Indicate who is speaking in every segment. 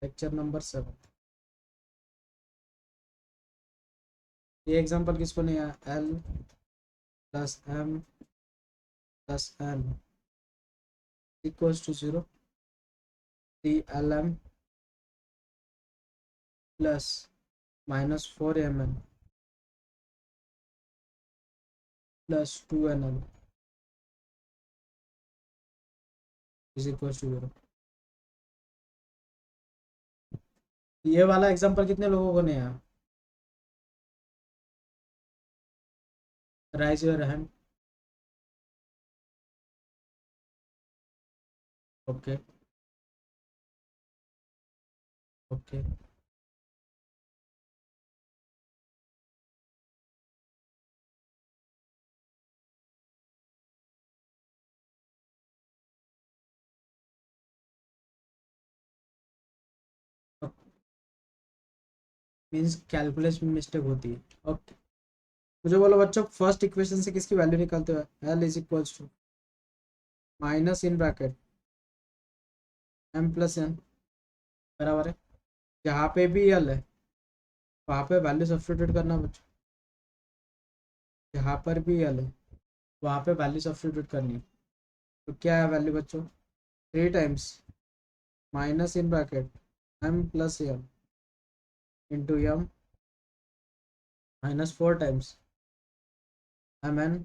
Speaker 1: Lecture number 7। ये example किसको नहीं आया? L plus M plus N equals to 0। T L M plus -4 mn plus 2 nl is equals to 0। ये वाला example कितने लोगों को नहीं आया? Raise your hand. Okay okay. Means calculation mistake होती है। ओके। मुझे बोलो बच्चों, फर्स्ट इक्वेशन से किसकी वैल्यू निकालते हुए? L is equals to minus in bracket M plus N बराबर है। जहाँ पे भी एल है वहाँ पे वैल्यू सब्स्टिट्यूट करना बच्चों। जहाँ पर भी एल है वहाँ पे वैल्यू सब्स्टिट्यूट करनी है। तो क्या है वैल्यू बच्चों? 3 times minus in bracket M plus N into M -4 times M N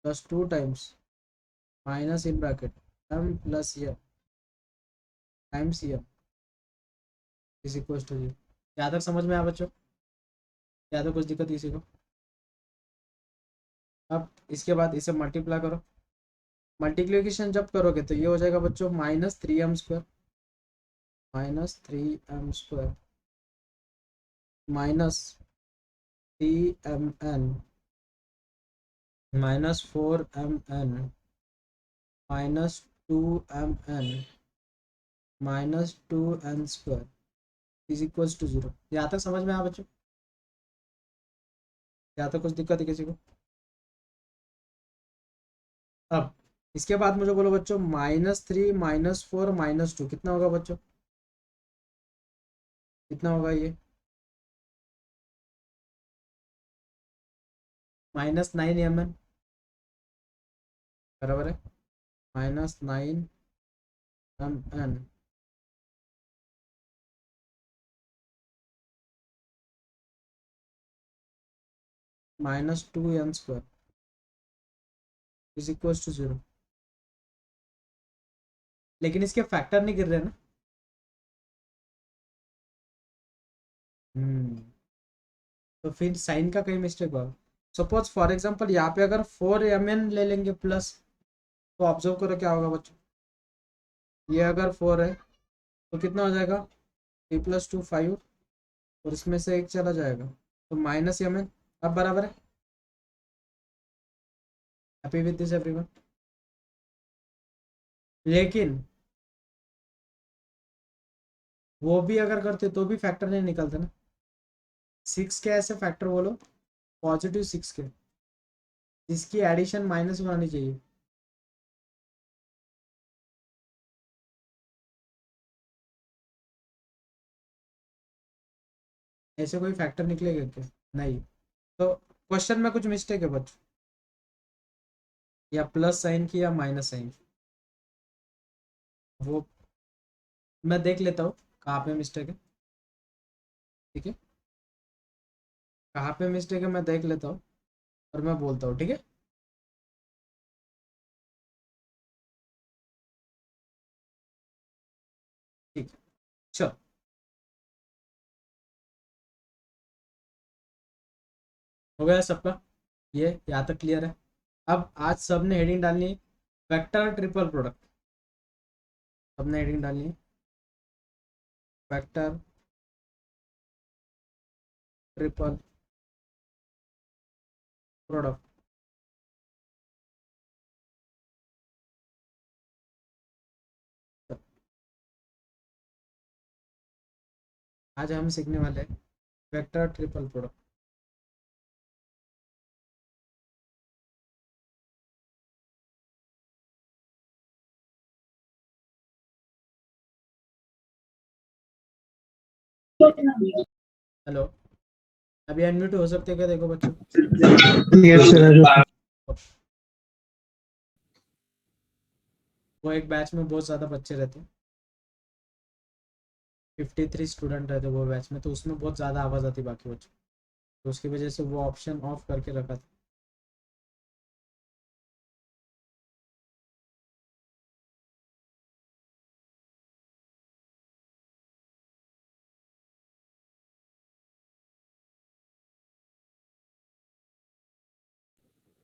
Speaker 1: plus 2 times minus in bracket M plus N times N is equal to 0। यहाँ तक समझ में आया बच्चों? या तो कुछ दिक्कत किसी को? अब इसके बाद इसे मल्टीप्लाई करो। मल्टीप्लिकेशन जब करोगे तो ये हो जाएगा बच्चों -3m² -3m² -3mn -4mn -2mn -2n² is equals to 0। यहाँ तक समझ में आया बच्चों? यहाँ तक कुछ दिक्कत है किसी को? अब इसके बाद मुझे बोलो बच्चों, -3 -4 -2 कितना होगा बच्चों? कितना होगा ये? -9mn बराबर है। -9mn -2n² is equal to 0। लेकिन इसके फैक्टर नहीं गिर रहे ना। हम्म। तो फिर साइन का कहीं मिस्टेक होगा। सपोज फॉर एग्जांपल यहाँ पे अगर 4mn ले लेंगे प्लस, तो ऑब्जर्व करो क्या होगा बच्चों। ये अगर 4 है तो कितना हो जाएगा? 3 + 2 5 और इसमें से एक चला जाएगा तो -mn। अब बराबर है। Happy with this everyone? लेकिन वो भी अगर करते तो भी फैक्टर नहीं निकलते ना। 6 के ऐसे फैक्टर बोलो, +6 के, जिसकी एडिशन माइनस में आनी चाहिए। ऐसे कोई फैक्टर निकलेगा क्या? नहीं। तो क्वेश्चन में कुछ मिस्टेक है बच्चों, या प्लस साइन की या माइनस साइन की। वो मैं देख लेता हूँ कहाँ पे मिस्टेक है। ठीक है, कहाँ पे मिस्टेक है मैं देख लेता हूँ और मैं बोलता हूँ। ठीक है। ठीक है, चलो। हो गया सबका? ये यहाँ तक क्लियर है? अब आज सबने हेडिंग डालनी है वेक्टर ट्रिपल प्रोडक्ट। सबने हेडिंग डालनी है वेक्टर ट्रिपल प्रोडक्ट। आज हम सीखने वाले हैं वेक्टर ट्रिपल प्रोडक्ट। हेलो, अभी अनम्यूट हो सकते हैं क्या, देखो बच्चों।
Speaker 2: Yes sir.
Speaker 1: वो एक बैच में बहुत ज़्यादा बच्चे रहते हैं, 53 स्टूडेंट रहते वो बैच में, तो उसमें बहुत ज़्यादा आवाज़ आती बाकी बच्चों, तो उसकी वजह से वो ऑप्शन ऑफ करके रखा था।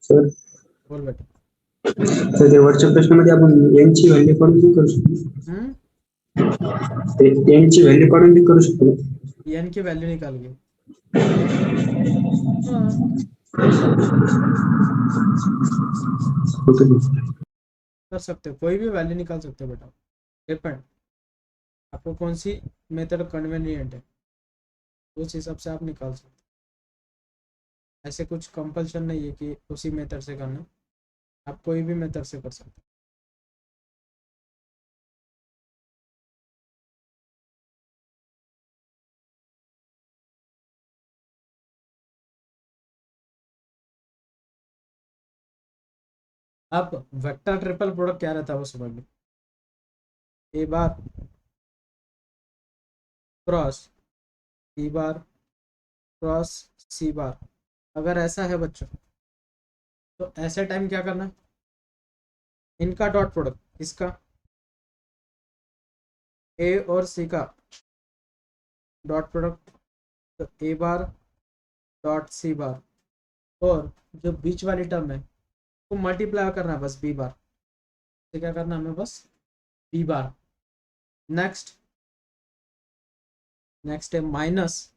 Speaker 2: सर
Speaker 1: बोल बेटा।
Speaker 2: तर ते वरच्या प्रश्नामध्ये आपण यांची व्हॅल्यू काढून बी करू शकतो.
Speaker 1: हम्म,
Speaker 2: यांची व्हॅल्यू काढून बी करू शकतो.
Speaker 1: एन की वैल्यू निकाल के, हाँ
Speaker 2: होतं नाही.
Speaker 1: कर सकते हो, कोई भी वैल्यू निकाल सकते हो बेटा, डिपेंड आपको कौन सी मेथड कन्वीनियंट है, उस हिसाब से आप निकाल सकते हो। ऐसे कुछ कंपल्शन नहीं है कि उसी मेथड से करना, आप कोई भी मेथड से कर सकते हो। अब वेक्टर ट्रिपल प्रोडक्ट क्या रहता है वो समझ लो। ए bar cross B bar cross C bar, अगर ऐसा है बच्चों, तो ऐसे टाइम क्या करना है, इनका डॉट प्रोडक्ट, इसका ए और सी का डॉट प्रोडक्ट, तो ए बार डॉट सी बार, और जो बीच वाली टर्म है वो मल्टीप्लाई करना है बस बी बार से, क्या करना है हमें बस बी बार। नेक्स्ट नेक्स्ट है माइनस,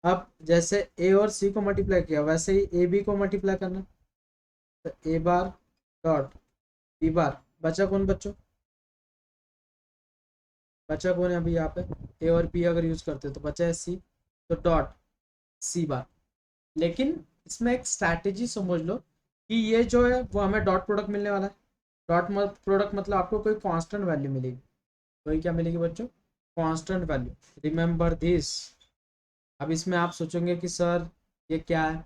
Speaker 1: अब जैसे ए और सी को मल्टीप्लाई किया वैसे ही ए बी को मल्टीप्लाई करना, तो ए बार डॉट बी बार, बचा कौन बच्चों, बचा कौन है अभी यहाँ पे, ए और बी अगर यूज करते तो बचा है सी, तो डॉट सी बार। लेकिन इसमें एक स्ट्रैटेजी समझ लो कि ये जो है वो हमें डॉट प्रोडक्ट मिलने वाला है, डॉट प्रोडक्ट मतलब आपको कोई कांस्टेंट वैल्यू मिलेगी, कोई क्या मिलेगी बच्चों, कांस्टेंट वैल्यू, रिमेंबर दिस। अब इसमें आप सोचोगे कि सर ये क्या है,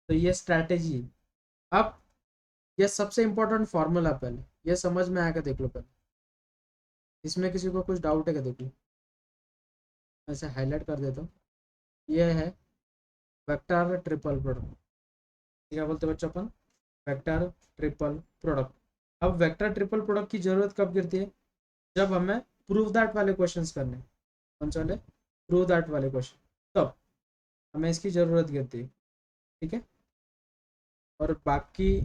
Speaker 1: तो ये स्ट्रैटेजी। अब ये सबसे इंपॉर्टेंट फॉर्मूला, पहले ये समझ में आएगा, देख लो पहले, इसमें किसी को कुछ डाउट है क्या, देख लो, ऐसे हाईलाइट कर देता हूँ। ये है वेक्टर ट्रिपल प्रोडक्ट, क्या बोलते हैं बच्चों अपन, वेक्टर ट्रिपल प्रोडक्ट। अब वेक्टर ट्रिपल प्रोडक्ट की जरूरत कब गिरती है, जब हमें प्रूव दैट वाले क्वेश्चंस करने, कौन से वाले, प्रूव दैट वाले क्वेश्चन, तब हमें इसकी ज़रूरत गिरती है, ठीक है। और बाकी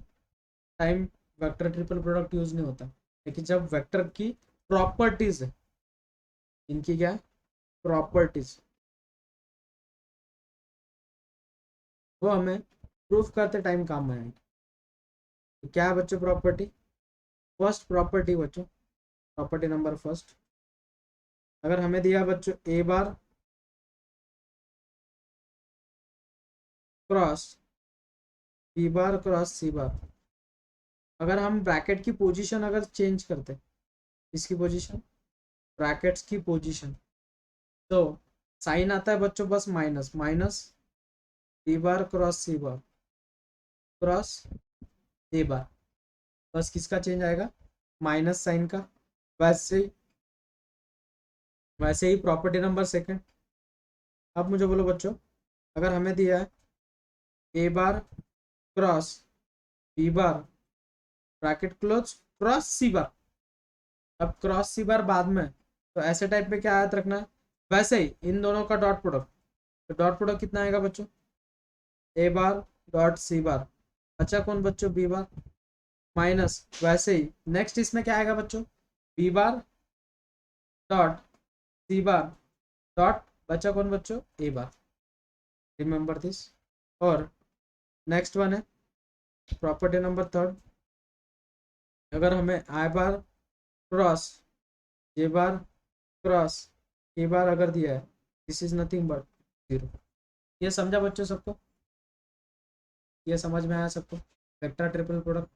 Speaker 1: time vector triple product use नहीं होता, लेकिन जब वेक्टर की प्रॉपर्टीज़ है, इनकी क्या है, प्रॉपर्टीज़, वो हमें प्रूफ करते टाइम काम में आएगी। तो क्या है बच्चों प्रॉपर्टी, फर्स्ट प्रॉपर्टी बच्चों, प्रॉपर्टी नंबर फर्स्ट, अगर हमें दिया बच्चों A bar cross B bar cross C bar, अगर हम ब्रैकेट की पोजीशन अगर चेंज करते, इसकी पोजीशन, ब्रैकेट्स की पोजीशन, तो साइन आता है बच्चों बस minus minus B bar cross C bar cross A bar, बस किसका चेंज आएगा, माइनस साइन का। वैसे ही प्रॉपर्टी नंबर सेकंड, अब मुझे बोलो बच्चों, अगर हमें दिया है A bar cross B bar bracket close cross C bar, अब क्रॉस सी बार बाद में, तो ऐसे टाइप में क्या याद रखना है, वैसे ही इन दोनों का डॉट प्रोडक्ट, तो डॉट प्रोडक्ट कितना आएगा बच्चों, ए बार डॉट सी बार, अच्छा कौन बच्चों बी बार, माइनस वैसे ही नेक्स्ट इसमें क्या आएगा बच्चों, B bar dot C bar dot, बचा कौन बच्चों ए बार, रिमेंबर दिस। और नेक्स्ट वन है प्रॉपर्टी नंबर थर्ड, अगर हमें आई बार क्रॉस जे बार क्रॉस के बार अगर दिया है, this is nothing but zero. ये समझा बच्चों सबको, ये समझ में आया सबको, vector triple product,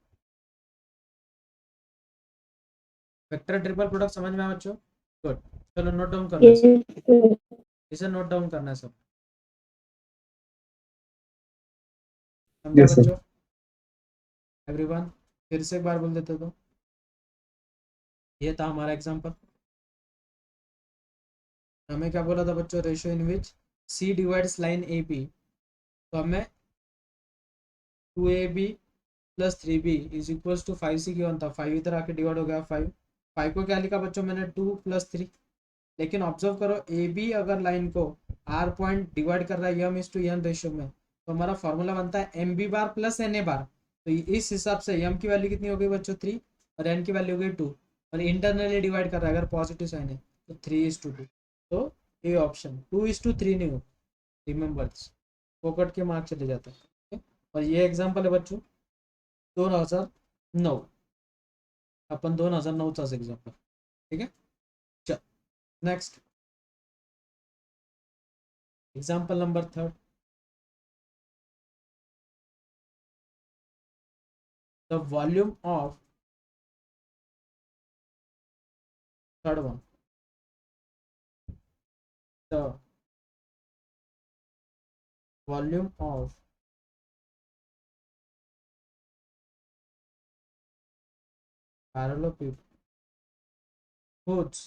Speaker 1: vector triple product समझ में आया बच्चों, गुड, चलो नोट डाउन कर लो इसको।
Speaker 3: Yes, sir.
Speaker 1: इसे नोट डाउन करना है सब। समझा
Speaker 2: यस सर।
Speaker 1: बच्चों एवरीवन? फिर से एक बार बोल देते तो ये था हमारा एग्जांपल। हमें क्या बोला था बच्चों? Ratio in which C divides line A B. तो हमें 2ab plus 3b is equals to 5c क्यों था? 5 इधर आके डिवाइड हो गया 5। 5 को क्या लिखा बच्चों मैंने? 2 प्लस 3। लेकिन ऑब्जर्व करो ए बी अगर लाइन को आर पॉइंट डिवाइड कर रहा है M is to N ratio में, तो हमारा फॉर्मूला बनता है M B bar plus N A bar. तो इस हिसाब से यम की वैल्यू कितनी हो गई बच्चों? 3। और एन की वैल्यू हो गई 2। और इंटरनली डिवाइड कर रहा है अगर पॉजिटिव साइन है तो 3:2। तो ए ऑप्शन 2:3 नहीं हो। रिमेंबर फोकट के मार्क चले जाते हैं। ठीक है? और ये एग्जाम्पल है बच्चों 2009। अपन 2009चा एग्जाम्पल। ठीक है, चल next example number 3। the volume of third one the volume of parallelepiped whose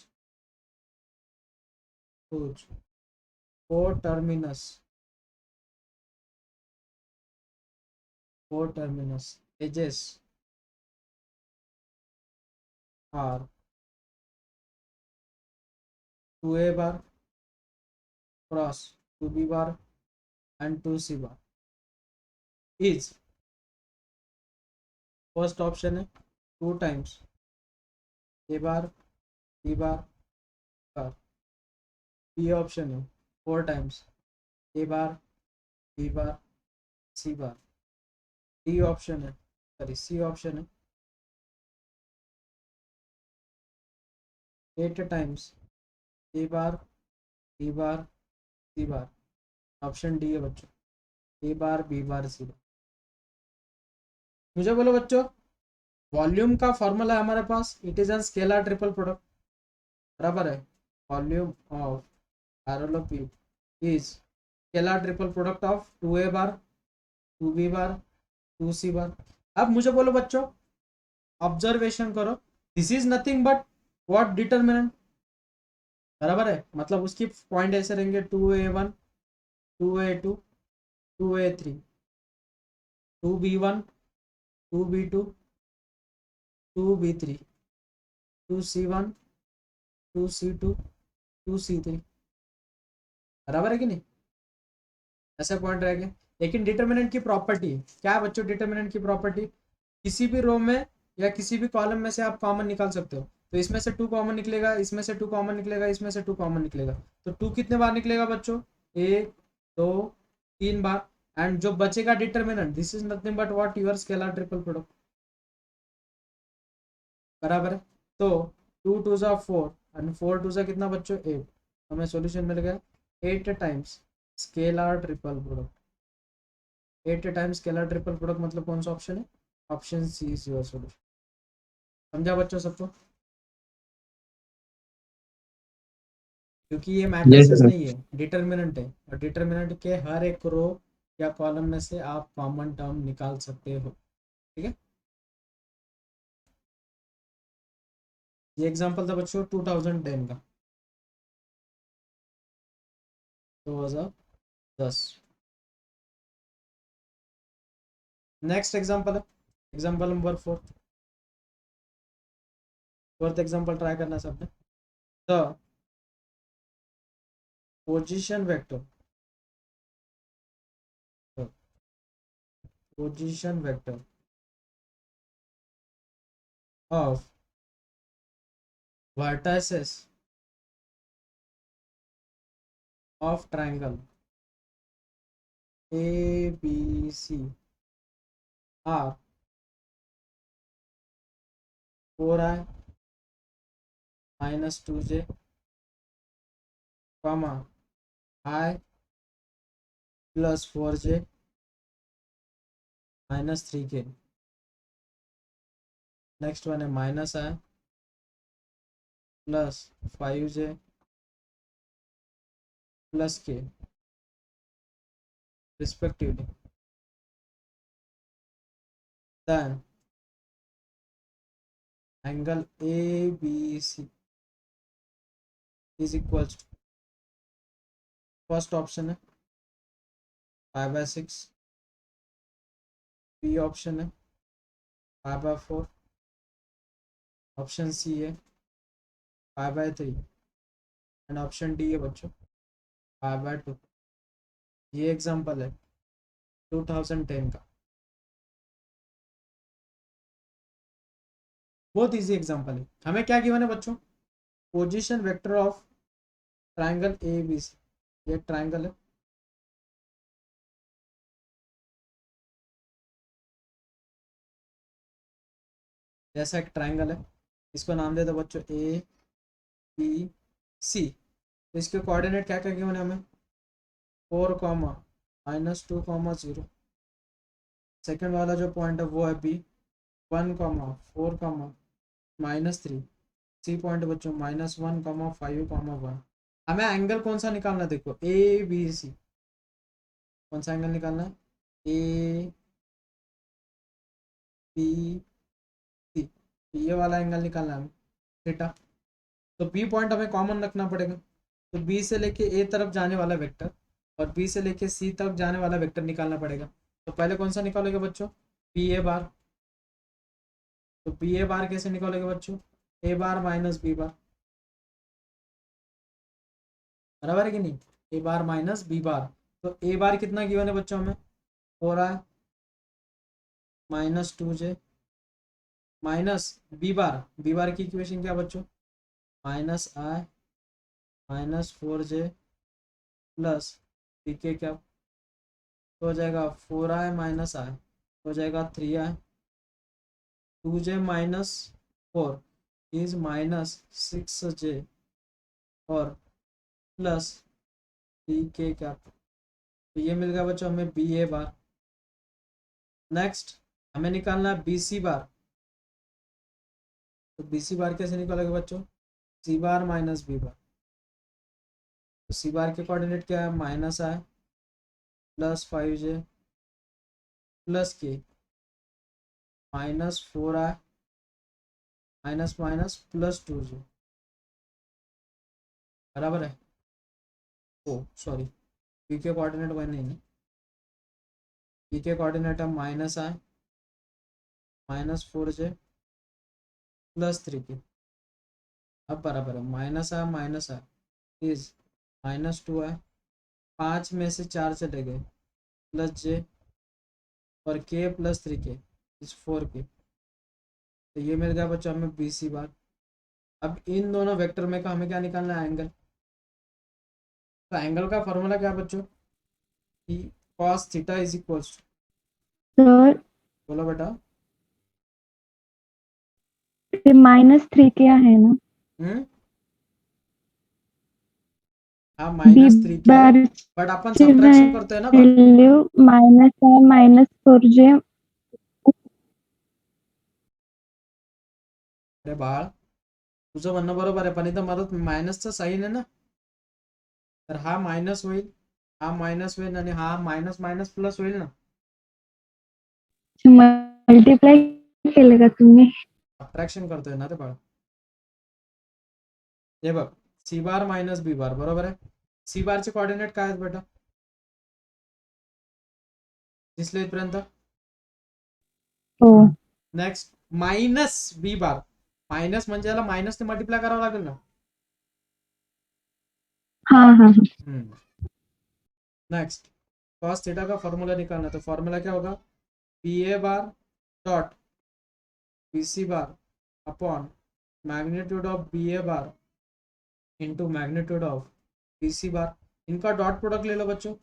Speaker 1: whose coterminous coterminous edges are 2a bar cross 2b bar and 2c bar is first option है 2 times a bar b bar bar। b option है 4 times a bar b bar c bar। d option है sorry c option है 8 times a bar b bar c bar। Option D है बच्चों A bar B bar सी बार। मुझे बोलो बच्चों volume का formula है हमारे पास, it is an scalar triple product. बराबर है, volume of parallelepiped is scalar triple product of 2a bar 2b bar 2c bar. अब मुझे बोलो बच्चों ऑब्जर्वेशन करो, this is nothing but what? Determinant. बराबर है, मतलब उसकी पॉइंट ऐसे रहेंगे 2a1 2a2 2a3 2b1 2b2 2b3 2c1 2c2 2c3। बराबर है कि नहीं? ऐसे पॉइंट रहेंगे। लेकिन डिटर्मिनेंट की प्रॉपर्टी क्या है बच्चों? डिटर्मिनेंट की प्रॉपर्टी किसी भी रो में या किसी भी कॉलम में से आप कॉमन निकाल सकते हो। तो इसमें से 2 कॉमन निकलेगा, इसमें से 2 कॉमन निकलेगा, इसमें से 2 कॉमन निकलेगा। तो 2 कितने बार निकलेगा बच्चों? 1 2 3 बार। एंड जो बचेगा determinant this is nothing but what? Your scalar triple product. बराबर है। तो 2 2 जा 4 एंड 4 2 जा कितना बच्चों? 8। हमें सॉल्यूशन मिल गया 8 times scalar triple product. 8 times scalar triple product मतलब कौन सा ऑप्शन है? Option C is your solution. समझा बच्चों सबको? क्योंकि ये
Speaker 2: यस
Speaker 1: मैट्रिसेस
Speaker 2: सर।
Speaker 1: नहीं है, डिटर्मिनेंट है। और डिटर्मिनेंट के हर एक रो या कॉलम में से आप कॉमन टर्म निकाल सकते हो। ठीक है, ये एग्जांपल था बच्चों 2010 का, 2010। नेक्स्ट एग्जांपल है example number 4। Fourth example try करना है सबने। The position vector position vector of vertices of triangle ABC are 4i minus 2j comma I plus 4j minus 3k। Next one है minus I plus 5j plus K respectively, then angle A B C is equals to, first option है 5/6, B option है 5/4, option C है 5/3 and option D है बच्चों 5/2। ये example है 2010 का, बहुत इजी एग्जांपल है। हमें क्या गिवन है बच्चों, position vector of triangle A B C. ये ट्राइंगल है, जैसा एक ट्राइंगल है, इसको नाम दे दो बच्चों ए बी सी। तो इसके कोऑर्डिनेट क्या क्या गिवन है हमें, 4, -2, 0। सेकंड वाला जो पॉइंट है वो है बी, 1, 4, -3। सी पॉइंट बच्चों -1, 5, 1। हमें एंगल कौन सा निकालना है, देखो ए बी सी, कौन सा एंगल निकालना है, ए बी सी, ये वाला एंगल निकालना है हमें, थीटा। तो बी पॉइंट हमें कॉमन रखना पड़ेगा, तो बी से लेके ए तरफ जाने वाला वेक्टर और बी से लेके सी तरफ जाने वाला वेक्टर निकालना पड़ेगा। तो पहले कौन सा निकालोगे बच्चों, बी ए बार। तो बी ए बार कैसे निकालोगे बच्चों, ए बार माइनस बी बार, बराबर है कि नहीं, ए बार माइनस बी बार। तो ए बार कितना गिवन है बच्चों हमें, 4i -2j माइनस बी बार की इक्वेशन क्या बच्चों, -i -4j प्लस बी के क्या, तो हो जाएगा 4i -i, हो जाएगा 3i, 2j -4 इज -6j और प्लस बी के क्या। तो ये मिल गया बच्चों हमें बी ए बार। नेक्स्ट हमें निकालना है बी सी बार। तो बी सी बार कैसे निकालोगे बच्चों, सी बार माइनस बी बार। तो सी बार के कोऑर्डिनेट क्या है, -i +5j प्लस के -4i +2j, बराबर है। ओ सॉरी, बी के कोऑर्डिनेट वही नहीं है, बी के कोऑर्डिनेट है -i -4j +3k। अब बराबर है, -i इज -2i, 5 में से 4 चले गए, प्लस जे और k +3k इज 4k। तो ये मिल गया बच्चों हमें बी सी बार। अब इन दोनों वेक्टर में का हमें क्या निकालना है, एंगल। तो एंगल का फॉर्मूला क्या है बच्चों, कि cos theta is equals,
Speaker 3: sir
Speaker 1: बोलो बेटा।
Speaker 3: -3 क्या है ना,
Speaker 1: हम्म, हाँ
Speaker 3: बी
Speaker 1: -3k है,
Speaker 3: बार
Speaker 1: बट अपन
Speaker 3: की
Speaker 1: सब्ट्रैक्शन करते हैं ना बार।
Speaker 3: Value -i -4j।
Speaker 1: अरे बाळ, तुझं म्हणणं बरोबर आहे, पण इथं मला मायनसचं साईन आहे ना, तर हा मायनस होईल, हा मायनस होईल आणि हा मायनस मायनस प्लस होईल ना।
Speaker 3: मल्टिप्लाय केलं का तुम्ही,
Speaker 1: सबट्रॅक्शन करतोय ना ते बाळ। हे बघ, सी बार मायनस बी बार, बरोबर आहे। सी बारचे कोऑर्डिनेट काय आहेत बेटा, दिसले इथपर्यंत।
Speaker 3: हो
Speaker 1: next minus B bar, minus म्हणजे याला मायनस ने मल्टिप्लाय करावं लागेल ना।
Speaker 3: हाँ हाँ
Speaker 1: नेक्स्ट cos थीटा का फॉर्मूला निकालना, तो फॉर्मूला क्या होगा, B A bar dot B C bar upon magnitude of B A bar into magnitude of B C bar. इनका डॉट प्रोडक्ट ले लो बच्चों,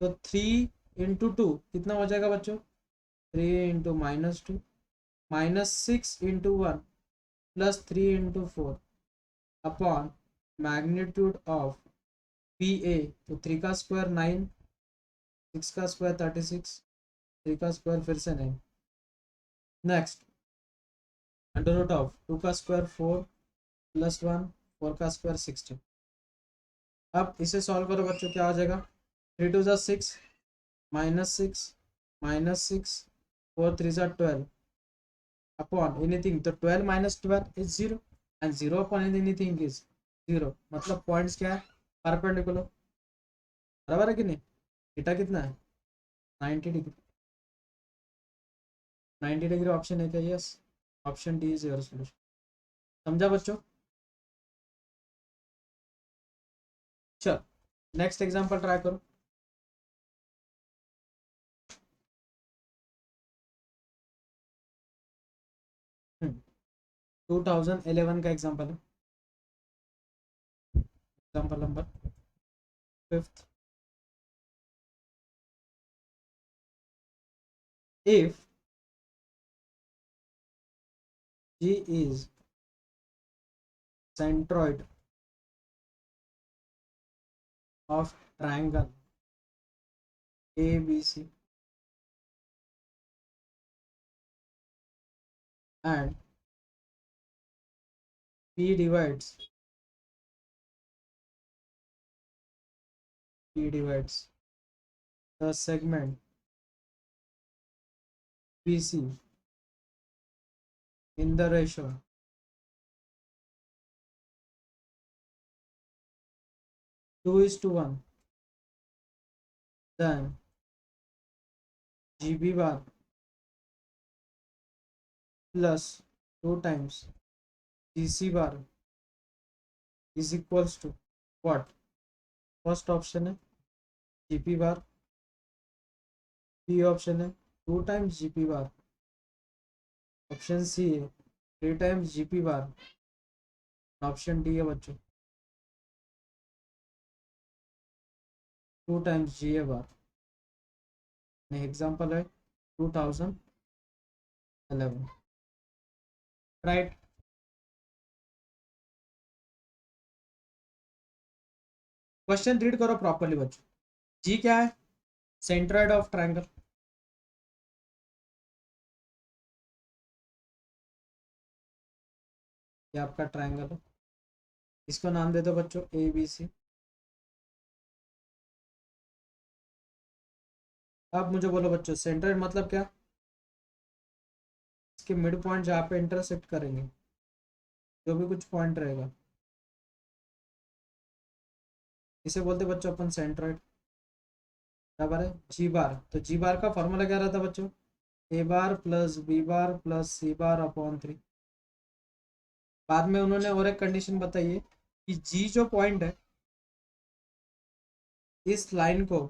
Speaker 1: तो 3 × 2 कितना हो जाएगा बच्चों, 3 × -2 -6 × 1 +3 × 4 अपॉन मैग्नीट्यूड ऑफ बी ए। तो 3 का स्क्वायर 9, 6 का स्क्वायर 36, 3 का स्क्वायर फिर से 9। नेक्स्ट √2 का स्क्वायर 4 + 1, 4 का स्क्वायर 16। अब इसे सॉल्व करो बच्चों, क्या हो जाएगा? 3 2 ज़ा 6, -6 -6, 4 3 ज़ा 12 अपॉन एनीथिंग, तो 12 minus 12 is 0 and 0 upon anything is 0, मतलब पॉइंट्स क्या है? परपेंडिकुलर, बराबर है कि नहीं? थीटा कितना है? 90 डिग्री। 90 डिग्री ऑप्शन है क्या? Yes, option D is your solution. समझा बच्चों? चल नेक्स्ट एग्जांपल ट्राई करो। हम्म 2011 का एग्जांपल है, example number 5th। if G is centroid of triangle ABC and P divides the segment BC in the ratio 2:1, then GB bar plus 2 times GC bar is equals to what? First option है GP bar, B option है 2 times GP bar, option C है 3 times GP bar, option D है बच्चों 2 times GA bar। Example है 2011, right. Question read करो properly बच्चों। G क्या है? Centroid of triangle. ये आपका ट्रायंगल है, इसको नाम दे दो बच्चों ABC। अब मुझे बोलो बच्चों, सेंट्रॉइड मतलब क्या? इसके मिड पॉइंट जहाँ पे इंटरसेक्ट करेंगे, जो भी कुछ पॉइंट रहेगा, इसे बोलते बच्चों अपन सेंट्रॉइड। बराबर है जी बार, तो जी बार का फॉर्मूला क्या रहता है बच्चों? A bar plus B bar plus C bar upon 3। बाद में उन्होंने और एक कंडीशन बताई है कि जी जो पॉइंट है इस लाइन को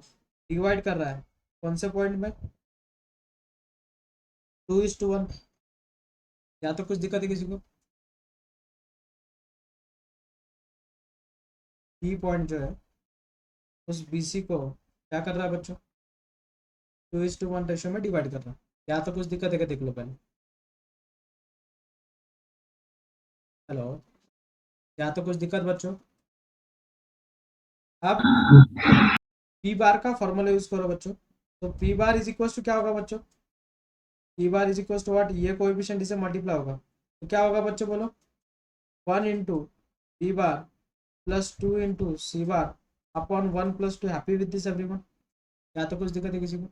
Speaker 1: डिवाइड कर रहा है कौन से पॉइंट में? 2:1। या तो कुछ दिक्कत है किसी को? बी पॉइंट जो है उस BC को क्या कर रहा है बच्चों? 2:1 रेशो में डिवाइड कर रहा है। या तो कुछ दिक्कत है क्या? देख लो पहले। हेलो, या तो कुछ दिक्कत बच्चों? अब पी बार का फॉर्मूला यूज करो बच्चों, तो P bar is equal to क्या होगा बच्चों? P bar is equal to what? ये कोएफिशिएंट इसे मल्टीप्लाई होगा, तो क्या होगा बच्चों बोलो? 1 into P bar plus 2 into C bar upon 1 प्लस 2। Happy with this everyone? या तो कुछ दिक्कत है किसी को?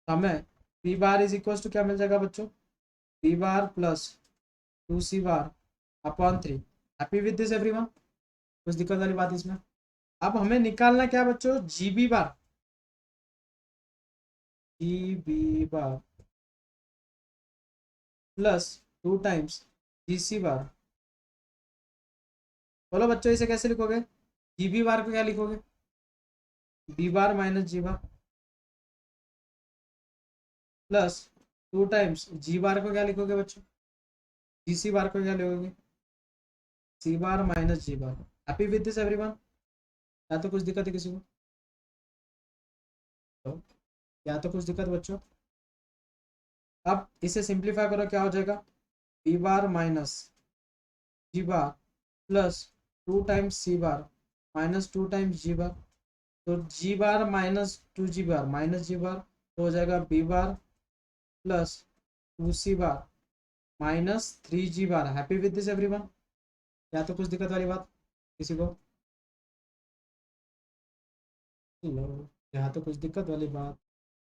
Speaker 1: हमें P bar is equal to क्या मिल जाएगा बच्चों? P bar plus 2 C bar upon 3। Happy with this everyone? कुछ दिक्कत वाली बात इसमें? अब हमें निकालना क्या बच्चों? जीबी बार, जीबी बार प्लस 2 टाइम्स जीसी बार। बोलो बच्चों इसे कैसे लिखोगे? जीबी बार को क्या लिखोगे? B bar minus G bar plus 2 times G bar को क्या लिखोगे बच्चों? जीसी बार को क्या लिखोगे? C bar minus G bar. Happy with this everyone? या तो कुछ दिक्कत है किसी को? तो या तो कुछ दिक्कत बच्चों? अब इसे सिंप्लीफाई करो, क्या हो जाएगा? B bar minus G bar plus 2 times C bar minus 2 times G बार, तो जी बार माइनस 2 जी बार माइनस जी बार, तो हो जाएगा B bar plus 2 C bar minus 3 G bar. Happy with this everyone? या तो कुछ दिक्कत वाली बात किसी को? लो, यहाँ तो कुछ दिक्कत वाली बात।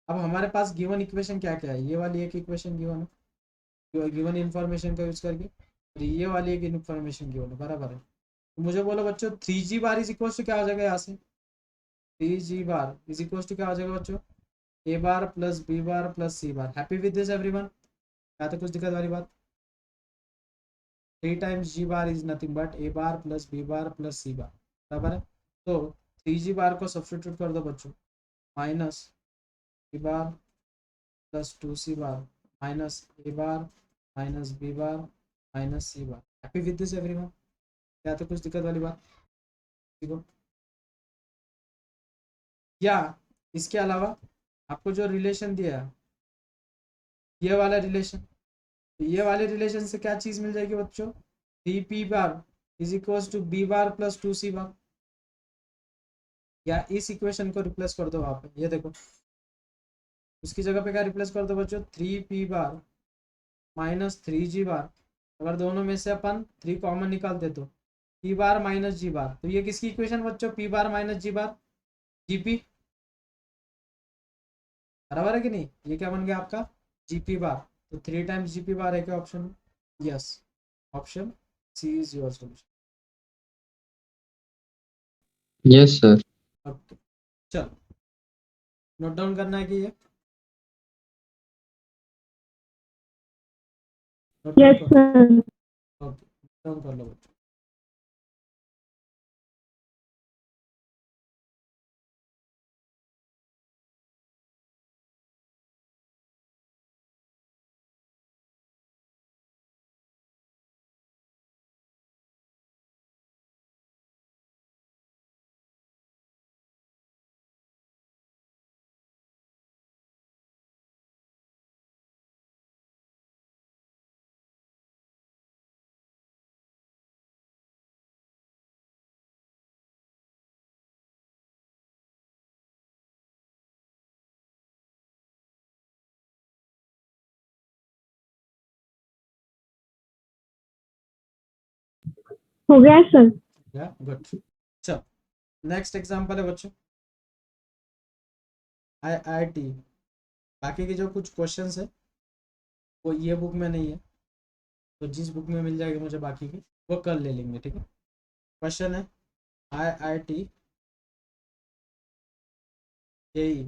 Speaker 1: अब हमारे पास गिवन इक्वेशन क्या क्या है, ये वाली एक इक्वेशन गिवन है, गिवन इंफॉर्मेशन का यूज करके, और ये वाली एक इन्फॉर्मेशन गिवन है, बराबर है। तो मुझे बोलो बच्चों, 3g bar is equal to क्या हो जाएगा यहाँ से, 3g bar is equal to क्या हो जाएगा बच्चों, a bar plus b bar plus c bar. Happy with this everyone, क्या तो कुछ दिक्कत वाली बात। 3 times g bar is nothing but a bar plus b bar plus c बार, बराबर है। तो 3g बार को सब्सटीट्यूट कर दो बच्चों, minus b bar plus 2c bar minus a bar minus b bar minus c bar. Happy with this everyone, क्या तो कुछ दिक्कत वाली बात। देखो, या इसके अलावा आपको जो रिलेशन दिया है, ये वाला रिलेशन, ये वाले रिलेशन से क्या चीज मिल जाएगी बच्चों, 3p bar is equal to b bar plus 2c bar. या इस इक्वेशन को रिप्लेस कर दो वहां पे, ये देखो, उसकी जगह पे क्या रिप्लेस कर दो बच्चों, 3p बार माइनस 3g बार। अगर दोनों में से अपन 3 कॉमन निकालते तो p बार माइनस g बार, तो ये किसकी इक्वेशन बच्चों, p बार माइनस g बार, gp, बराबर है कि नहीं। ये क्या बन गया आपका, gp बार। तो 3 टाइम्स gp बार है क्या option, yes, option C is your solution.
Speaker 2: Yes sir.
Speaker 1: Okay, चलो नोट डाउन करना है कि ये नोट डाउन
Speaker 3: यस
Speaker 1: करो।
Speaker 3: सर।
Speaker 1: ओके, डाउन कर लो बच्चों।
Speaker 3: हो गया सर।
Speaker 1: या गुड, चलो नेक्स्ट एग्जांपल है बच्चों, IIT। बाकी के जो कुछ क्वेश्चंस है वो ये बुक में नहीं है, तो जिस बुक में मिल जाएगी मुझे बाकी की, वो कल ले लेंगे, ठीक है। क्वेश्चन है IIT JEE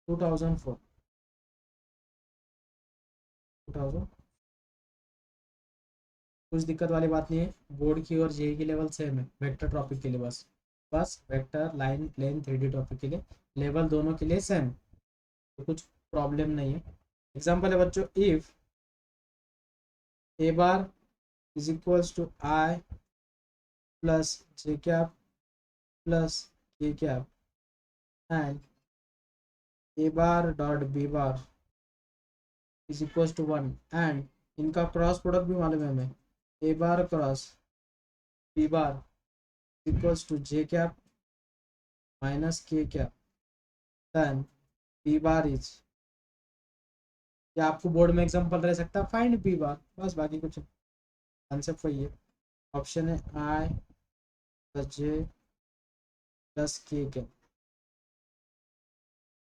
Speaker 1: 2004, 2000, कुछ दिक्कत वाली बात नहीं है, बोर्ड की और जेई की लेवल सेम है, वेक्टर टॉपिक के लिए बस, बस vector line plane 3D topic के लिए लेवल दोनों के लिए सेम, तो कुछ प्रॉब्लम नहीं है। एग्जाम्पल है बच्चों, if a bar is equals to I plus j cap plus k cap and a bar dot b bar is equals to 1, and इनका क्रॉस प्रोडक्ट भी मालूम है हमें, a bar cross b bar equals to j cap minus k cap, then b bar is, या आपको board में example रह सकता है फाइंड b बार, बस बाकी कुछ कॉन्सेप्ट वही है। ऑप्शन है I plus j plus k cap,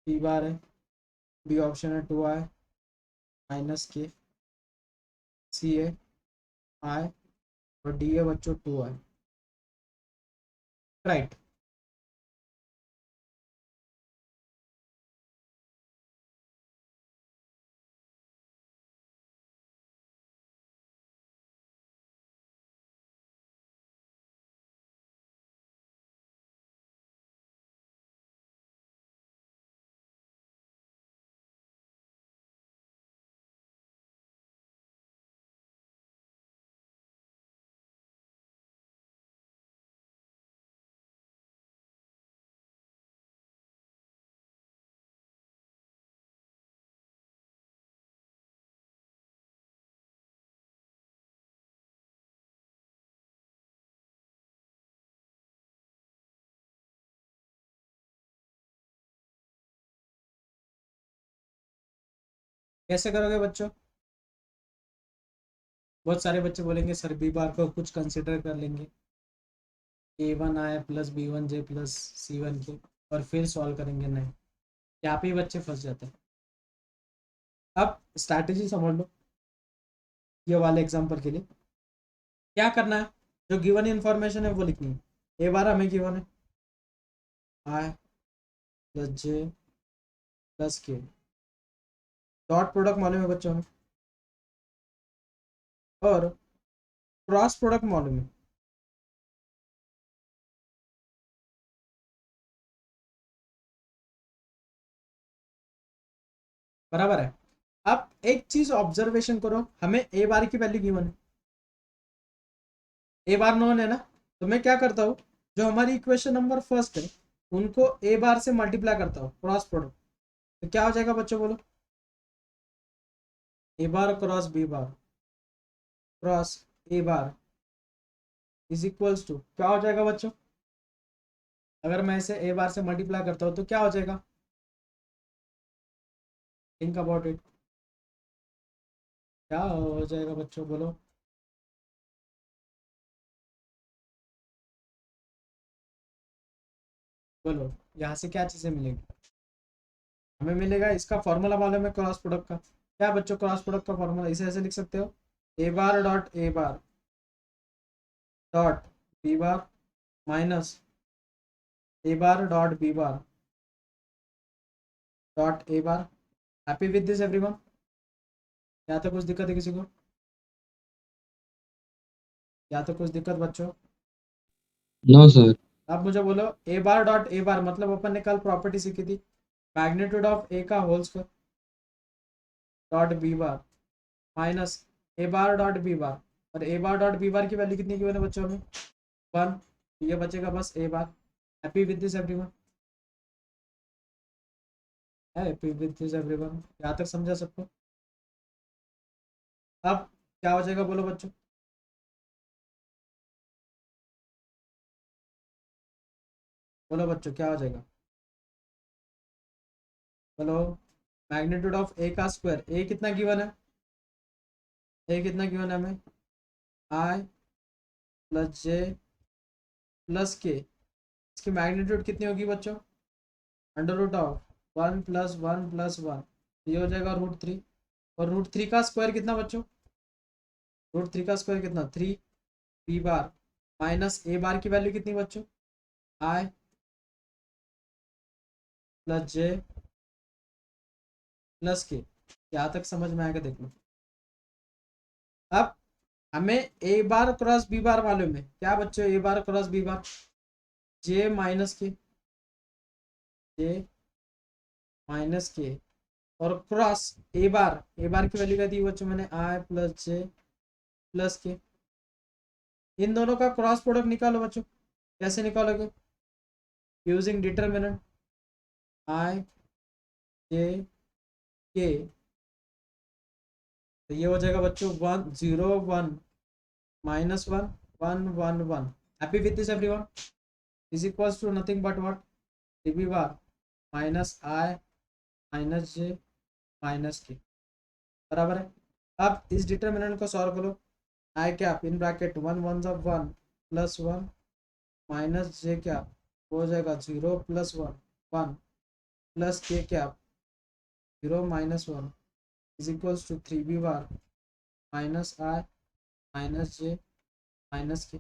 Speaker 1: b बार है, बी ऑप्शन है 2I माइनस k, सी है I और डी है बच्चों 2I, राइट। कैसे करोगे बच्चों, बहुत सारे बच्चे बोलेंगे सर बी बार को कुछ कंसिडर कर लेंगे, A1I plus B1J plus C1K, और फिर सॉल्व करेंगे, नहीं, यहाँ पे ही बच्चे फंस जाते हैं। अब स्ट्रैटेजी समझ लो ये वाले एग्जांपल के लिए। क्या करना है, जो गिवन इन्फॉर्मेशन है वो लिखनी है। ए बार हमें गिवन है आई प्लस जे प्लस के, डॉट प्रोडक्ट मालूम है बच्चों में, और क्रॉस प्रोडक्ट मालूम है। बराबर है। अब एक चीज ऑब्जर्वेशन करो, हमें ए बार की वैल्यू गिवन है, ए बार नोन है ना, तो मैं क्या करता हूँ, जो हमारी इक्वेशन नंबर फर्स्ट है उनको ए बार से मल्टीप्लाई करता हूँ क्रॉस प्रोडक्ट। तो क्या हो जाएगा बच्चों बोलो, A bar cross B bar cross A bar is equals to क्या हो जाएगा बच्चों, अगर मैं इसे ए बार से मल्टीप्लाई करता हूँ तो क्या हो जाएगा, थिंक अबाउट इट, क्या हो जाएगा बच्चों बोलो। बोलो यहाँ से क्या चीजें मिलेगी, हमें मिलेगा इसका फॉर्मूला मालूम है क्रॉस प्रोडक्ट का। क्या बच्चों क्रॉस प्रोडक्ट का फॉर्मूला इसे ऐसे लिख सकते हो, A bar dot B bar minus A bar dot B bar dot A bar. Happy with this everyone, या तो कुछ दिक्कत है किसी को, या तो कुछ दिक्कत बच्चों।
Speaker 2: No sir.
Speaker 1: अब मुझे बोलो ए बार डॉट ए बार मतलब अपन ने कल प्रॉपर्टी सीखी थी, मैग्नीट्यूड ऑफ ए का whole square dot B bar minus A bar dot B bar, और ए बार डॉट बी बार की वैल्यू कितनी की मैंने बच्चों में 1, ये बचेगा बस A bar. Happy with this everyone, happy with this everyone, यहाँ तक समझा सबको। अब क्या हो जाएगा बोलो बच्चों, बोलो बच्चों क्या हो जाएगा, बोलो। मैग्नीट्यूड ऑफ ए का स्क्वायर, ए कितना गिवन है, ए कितना गिवन है हमें, आई प्लस जे प्लस के, इसकी मैग्नीट्यूड कितनी होगी बच्चों, अंडर रूट ऑफ 1 + 1 + 1, ये हो जाएगा √3। और √3 का स्क्वायर कितना बच्चों, √3 का स्क्वायर कितना 3 बी बार माइनस ए बार की वैल्यू कितनी बच्चों, आई प्लस जे प्लस के। यहाँ तक समझ में आएगा देख लो। अब हमें ए बार क्रॉस बी बार मालूम है, क्या बच्चों A bar cross B bar, J minus के, जे माइनस के, और क्रॉस ए बार की वैल्यू क्या दी बच्चों मैंने, आई प्लस जे प्लस के। इन दोनों का क्रॉस प्रोडक्ट निकालो बच्चों, कैसे निकालोगे, यूजिंग डिटरमिनेंट आई जे के। तो ये हो जाएगा बच्चों 1 0 1 -1 1 1 1। Happy with this everyone, is equals to nothing but what, D bar minus I minus J minus K, बराबर है। अब इस डिटरमिनेंट को सॉल्व करो, I cap in bracket 1 1 1 +1 minus J cap हो जाएगा 0 + 1 1 plus K cap 0 -1 is equals to 3b bar minus I minus J minus K.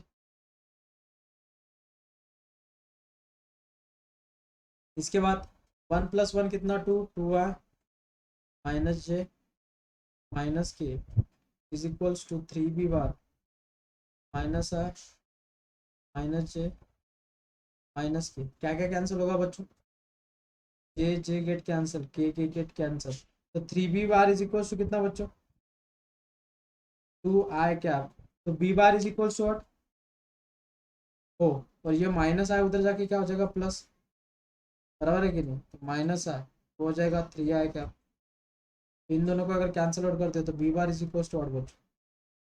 Speaker 1: इसके बाद 1 + 1 कितना 2 2i minus J minus K is equals to 3b bar minus I minus J minus K. क्या क्या cancel होगा बच्चों, J J get cancel, K get cancel, तो 3b bar is equals to कितना बच्चों 2i कैप, तो b bar is equals to what oh, और ये माइनस आई उधर जाके क्या हो जाएगा प्लस, बराबर है कि नहीं, तो माइनस आई हो जाएगा 3i कैप। इन दोनों को अगर कैंसिल आउट करते हैं तो B bar is equals to what बच्चों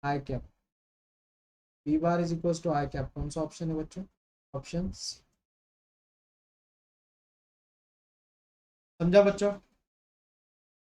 Speaker 1: I cap, B bar is equals to I cap. कौन सा ऑप्शन है बच्चों, ऑप्शन सी। समझा बच्चों।